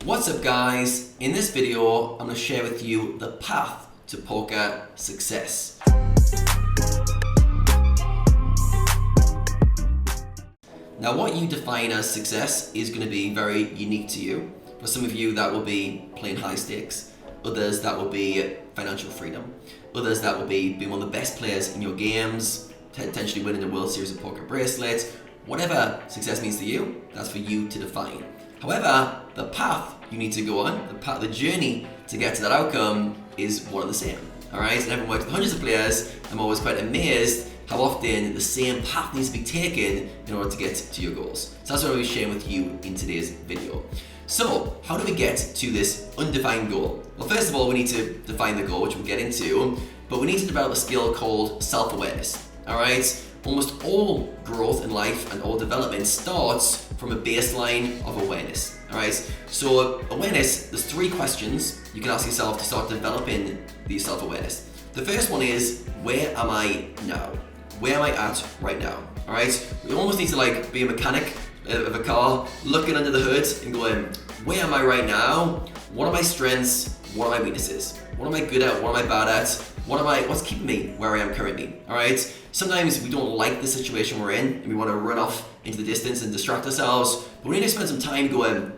What's up guys? In this video, I'm going to share with you the path to poker success. Now what you define as success is going to be very unique to you. For some of you that will be playing high stakes, others that will be financial freedom, others that will be being one of the best players in your games, potentially winning a World Series of Poker bracelet. Whatever success means to you, that's for you to define. However, the path you need to go on, the journey to get to that outcome is one and the same. Alright, and having worked with hundreds of players, I'm always quite amazed how often the same path needs to be taken in order to get to your goals. So that's what I'll be sharing with you in today's video. So, how do we get to this undefined goal? Well, first of all, we need to define the goal, which we'll get into, but we need to develop a skill called self-awareness. Alright? Almost all growth in life and all development starts from a baseline of awareness. Alright, so awareness, there's three questions you can ask yourself to start developing the self-awareness. The first one is, where am I now? Where am I at right now? Alright, we almost need to be a mechanic of a car, looking under the hood and going, where am I right now? What are my strengths? What are my weaknesses? What am I good at? What am I bad at? What's keeping me where I am currently? Alright? Sometimes we don't like the situation we're in and we want to run off into the distance and distract ourselves, but we need to spend some time going,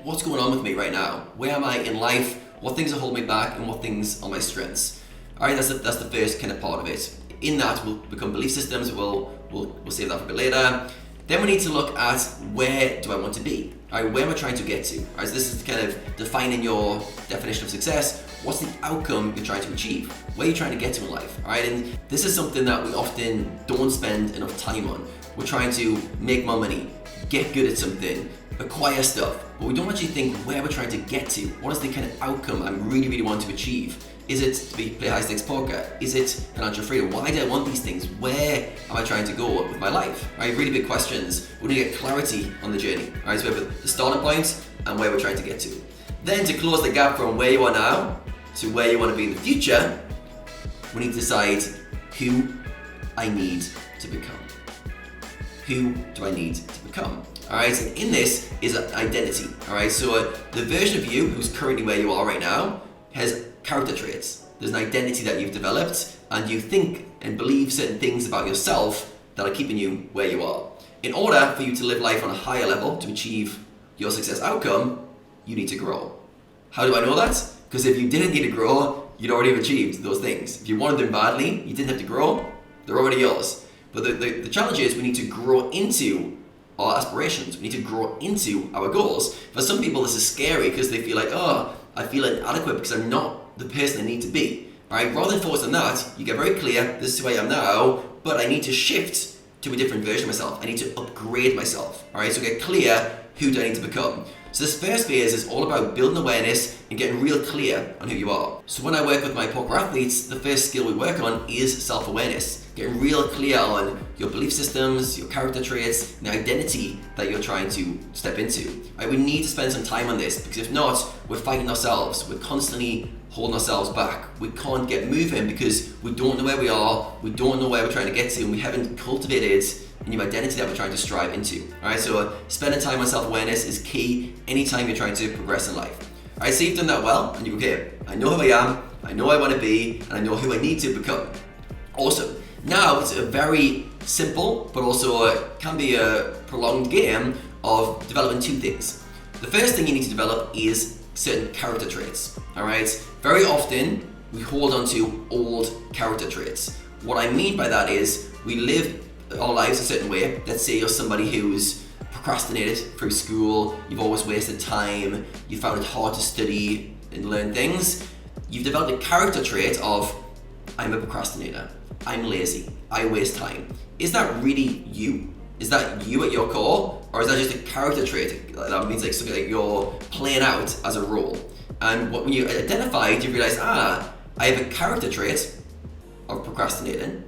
what's going on with me right now? Where am I in life? What things are holding me back and what things are my strengths? Alright, that's the first kind of part of it. In that will become belief systems, we'll save that for a bit later. Then we need to look at, where do I want to be? Alright, where am I trying to get to? Alright, so this is kind of defining your definition of success. What's the outcome you're trying to achieve? Where are you trying to get to in life? Alright, and this is something that we often don't spend enough time on. We're trying to make more money, get good at something, acquire stuff, but we don't actually think where we're trying to get to. What is the kind of outcome I really want to achieve? Is it to play high stakes poker? Is it financial freedom? Why do I want these things? Where am I trying to go with my life? Right, really big questions. We need to get clarity on the journey. Right, so we have the starting point and where we're trying to get to. Then to close the gap from where you are now to where you want to be in the future, we need to decide who I need to become. Who do I need to become? Alright, and in this is an identity. Alright, so the version of you who's currently where you are right now has character traits. There's an identity that you've developed and you think and believe certain things about yourself that are keeping you where you are. In order for you to live life on a higher level to achieve your success outcome, you need to grow. How do I know that? Because if you didn't need to grow, you'd already have achieved those things. If you wanted them badly, you didn't have to grow, they're already yours. But the challenge is we need to grow into our aspirations. We need to grow into our goals. For some people this is scary because they feel like, oh, I feel inadequate because I'm not the person I need to be. Right? Rather than focus on that, you get very clear, this is who I am now, but I need to shift to a different version of myself. I need to upgrade myself. Alright, so get clear, who do I need to become? So this first phase is all about building awareness and getting real clear on who you are. So when I work with my poker athletes, the first skill we work on is self-awareness. Getting real clear on your belief systems, your character traits, and the identity that you're trying to step into. Right, we need to spend some time on this because if not, we're fighting ourselves. We're constantly holding ourselves back. We can't get moving because we don't know where we are, we don't know where we're trying to get to, and we haven't cultivated a new identity that we're trying to strive into. Alright, so spending time on self-awareness is key anytime you're trying to progress in life. Alright, so you've done that well, and you're okay. I know who I am, I know who I want to be, and I know who I need to become. Awesome. Now it's a very simple, but also can be a prolonged game of developing two things. The first thing you need to develop is certain character traits. Alright, very often we hold on to old character traits. What I mean by that is we live our lives a certain way. Let's say you're somebody who's procrastinated through school, you've always wasted time, you found it hard to study and learn things. You've developed a character trait of, I'm a procrastinator, I'm lazy, I waste time. Is that really you? Is that you at your core? Or is that just a character trait? That means something like you're playing out as a role. And when you identify it, you realize, I have a character trait of procrastinating,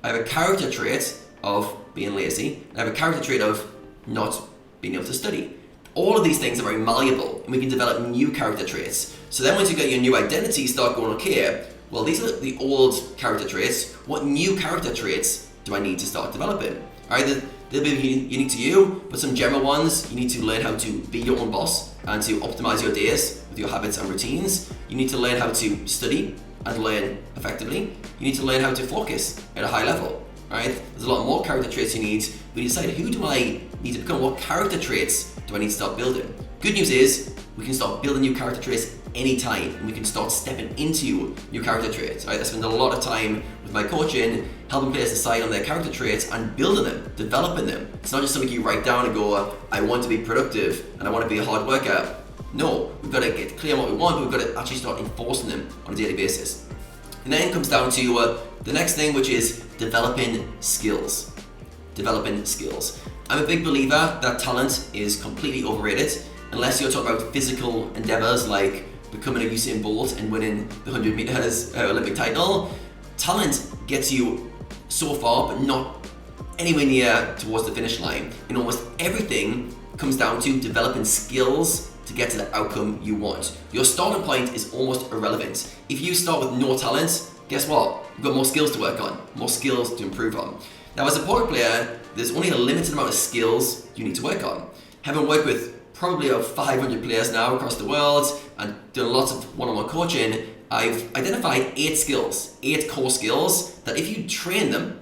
I have a character trait of being lazy, and I have a character trait of not being able to study. All of these things are very malleable, and we can develop new character traits. So then once you get your new identity, you start going, okay, well these are the old character traits, what new character traits do I need to start developing? Alright, They'll be unique to you, but some general ones, you need to learn how to be your own boss and to optimize your days with your habits and routines. You need to learn how to study and learn effectively. You need to learn how to focus at a high level, right? There's a lot more character traits you need, but you decide, who do I need to become? What character traits do I need to start building? Good news is, we can start building new character traits anytime, and we can start stepping into new character traits, right? I spend a lot of time with my coaching, helping players decide on their character traits and building them, developing them. It's not just something you write down and go, I want to be productive and I want to be a hard worker. No, we've got to get clear on what we want, but we've got to actually start enforcing them on a daily basis. And then it comes down to the next thing, which is developing skills. Developing skills. I'm a big believer that talent is completely overrated, unless you're talking about physical endeavors like becoming a Usain Bolt and winning the 100 meters Olympic title. Talent gets you so far, but not anywhere near towards the finish line. And almost everything comes down to developing skills to get to the outcome you want. Your starting point is almost irrelevant. If you start with no talent, guess what? You've got more skills to work on, more skills to improve on. Now, as a poker player, there's only a limited amount of skills you need to work on. Having worked with probably over 500 players now across the world and done lots of one-on-one coaching, I've identified 8 skills, 8 core skills that if you train them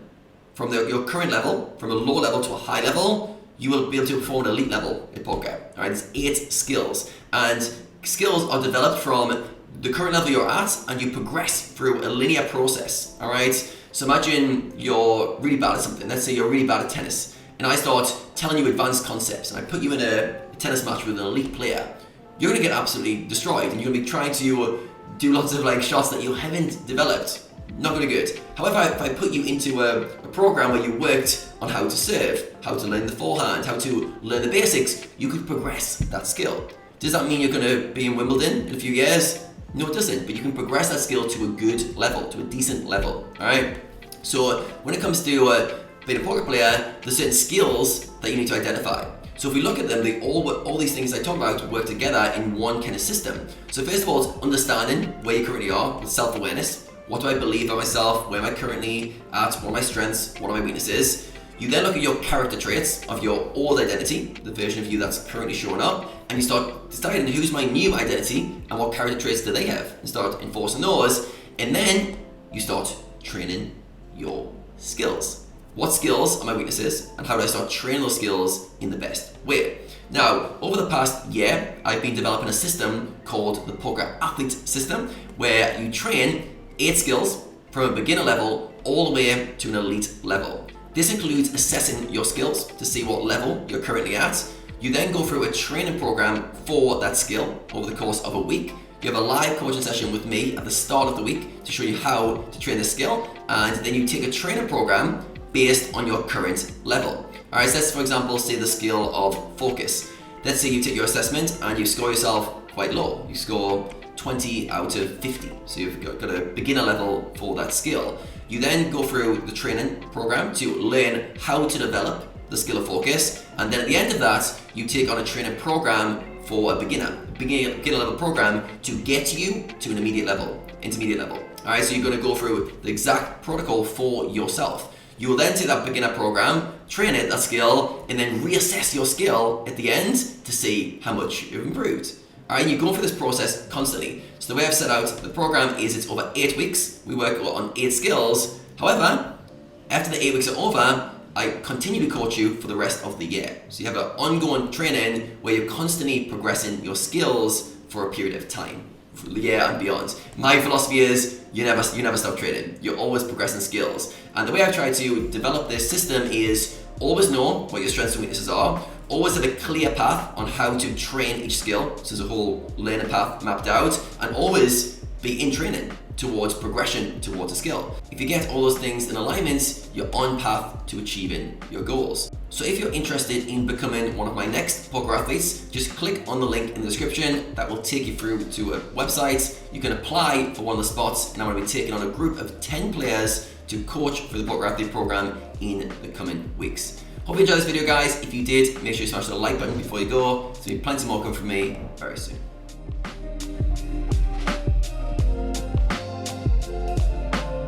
from your current level, from a low level to a high level, you will be able to perform at elite level in poker. All right, there's 8 skills, and skills are developed from the current level you're at, and you progress through a linear process. All right, so imagine you're really bad at something. Let's say you're really bad at tennis, and I start telling you advanced concepts, and I put you in a tennis match with an elite player. You're going to get absolutely destroyed, and you're going to be trying to do lots of shots that you haven't developed. Not very good. However, if I put you into a program where you worked on how to serve, how to learn the forehand, how to learn the basics, you could progress that skill. Does that mean you're going to be in Wimbledon in a few years? No, it doesn't, but you can progress that skill to a good level, to a decent level, all right? So when it comes to being a poker player, there's certain skills that you need to identify. So if we look at them, all these things I talk about work together in one kind of system. So first of all, it's understanding where you currently are with self-awareness. What do I believe about myself? Where am I currently at? What are my strengths? What are my weaknesses? You then look at your character traits of your old identity, the version of you that's currently showing up, and you start deciding who's my new identity and what character traits do they have, and start enforcing those. And then you start training your skills. What skills are my weaknesses, and how do I start training those skills in the best way? Now, over the past year, I've been developing a system called the Poker Athlete System, where you train 8 skills from a beginner level all the way to an elite level. This includes assessing your skills to see what level you're currently at. You then go through a training program for that skill over the course of a week. You have a live coaching session with me at the start of the week to show you how to train the skill, and then you take a training program based on your current level. All right, so let's, for example, say the skill of focus. Let's say you take your assessment and you score yourself quite low. You score 20 out of 50. So you've got a beginner level for that skill. You then go through the training program to learn how to develop the skill of focus. And then at the end of that, you take on a training program for a beginner level program to get you to an intermediate level. All right, so you're going to go through the exact protocol for yourself. You will then take that beginner program, train it, that skill, and then reassess your skill at the end to see how much you've improved. All right, you go through this process constantly. So the way I've set out the program is it's over 8 weeks. We work on 8 skills. However, after the 8 weeks are over, I continue to coach you for the rest of the year. So you have an ongoing training where you're constantly progressing your skills for a period of time, for the year and beyond. My philosophy is you never stop training. You're always progressing skills. And the way I've tried to develop this system is always know what your strengths and weaknesses are. Always have a clear path on how to train each skill. So there's a whole learning path mapped out, and always be in training towards progression towards a skill. If you get all those things in alignment, you're on path to achieving your goals. So if you're interested in becoming one of my next poker athletes, just click on the link in the description. That will take you through to a website. You can apply for one of the spots, and I'm going to be taking on a group of 10 players to coach for the Poker Athlete program in the coming weeks. Hope you enjoyed this video, guys. If you did, make sure you smash the like button before you go. There'll be plenty more coming from me very soon.